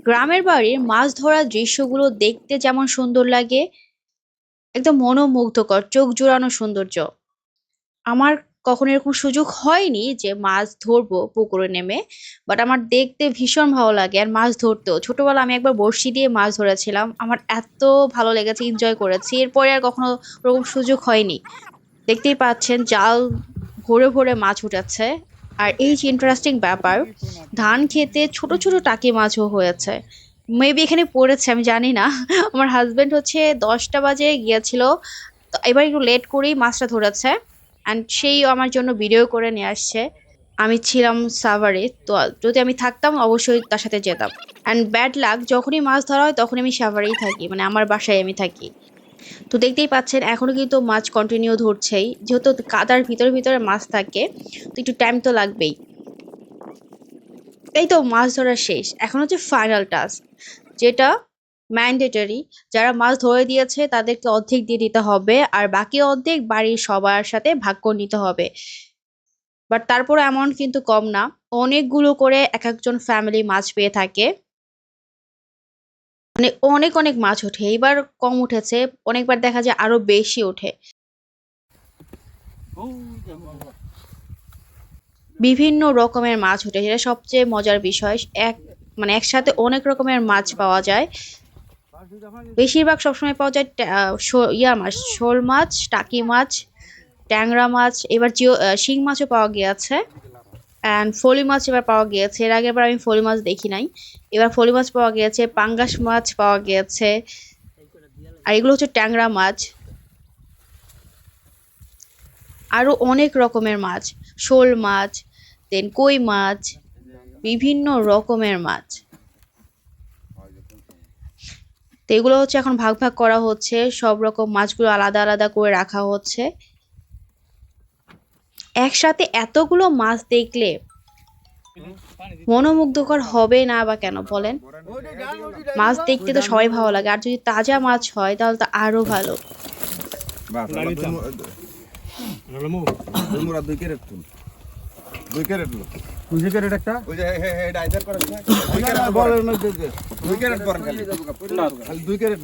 গ্রামের বাড়ির মাছ ধরার দৃশ্যগুলো দেখতে যেমন সুন্দর লাগে, একদম মনোমুগ্ধকর, চোখ জুড়ানো সৌন্দর্য। আমার কখনো এরকম সুযোগ হয়নি যে মাছ ধরবো পুকুরে নেমে, বাট আমার দেখতে ভীষণ ভালো লাগে আর মাছ ধরতেও। ছোটবেলা আমি একবার বড়শি দিয়ে মাছ ধরেছিলাম, আমার এত ভালো লেগেছে, এনজয় করেছি। এরপরে আর কখনো ওরকম সুযোগ হয়নি। দেখতেই পাচ্ছেন জাল ভরে ভরে মাছ উঠাচ্ছে। আর এই যে ইন্টারেস্টিং ব্যাপার, ধান খেতে ছোট ছোট টাকি মাছও হয়েছে। মেবি এখানে পড়েছে, আমি জানি না। আমার হাজবেন্ড হচ্ছে 10টা বাজে গিয়েছিল, তো এবার একটু লেট করেই মাছটা ধরেছে। অ্যান্ড সেই আমার জন্য ভিডিও করে নিয়ে আসছে। আমি ছিলাম সাভারে, তো যদি আমি থাকতাম অবশ্যই তার সাথে যেতাম। অ্যান্ড ব্যাড লাক, যখনই মাছ ধরা হয় তখনই আমি সাভারেই থাকি, মানে আমার বাসায় আমি থাকি। তো দেখতেই পাচ্ছেন এখনো কিন্তু মাছ কন্টিনিউ ধরছেই, যেহেতু কাদার ভিতরে ভিতরে মাছ থাকে, তো একটু টাইম তো লাগবেই। এই তো মাছ ধরা শেষ, এখন হচ্ছে ফাইনাল টাস্ক, যেটা ম্যান্ডেটরি। যারা মাছ ধরে দিয়েছে তাদেরকে অর্ধেক দিয়ে দিতে হবে, আর বাকি অর্ধেক বাড়ির সবার সাথে ভাগ করে নিতে হবে। বাট তারপর অ্যামাউন্ট কিন্তু কম না, অনেকগুলো করে এক একজন ফ্যামিলি মাছ পেয়ে থাকে। মানে অনেক অনেক মাছ ওঠে, এবার কম উঠেছে, অনেকবার দেখা যায় আরো বেশি ওঠে। বিভিন্ন রকমের মাছ ওঠে, যেটা সবচেয়ে মজার বিষয়। একসাথে অনেক রকমের মাছ পাওয়া যায়। বেশিরভাগ সবসময় পাওয়া যায় ইয়া মাছ, শোল মাছ, টাকি মাছ, ট্যাংরা মাছ, এবার শিং মাছও পাওয়া গিয়েছে। অ্যান্ড ফলি মাছ এবার পাওয়া গিয়েছে, এর আগের বার আমি ফলি মাছ দেখি নাই। এবার ফলি মাছ পাওয়া গিয়েছে, পাঙ্গাস মাছ পাওয়া গিয়েছে। আর এগুলো হচ্ছে ট্যাংরা মাছ। আরো অনেক রকমের মাছ, শোল মাছ, দেন কই মাছ, বিভিন্ন রকমের মাছ। তো এগুলো হচ্ছে এখন ভাগ ভাগ করা হচ্ছে, সব রকম মাছগুলো আলাদা আলাদা করে রাখা হচ্ছে। একসাথে এতগুলো মাছ দেখলে মনোমুগ্ধকর হবে না বা কেন বলেন? মাছ দেখতে তো সবাই ভালো লাগে, আর যদি তাজা মাছ হয় তাহলে তো আরো ভালো। দুই ক্যারেট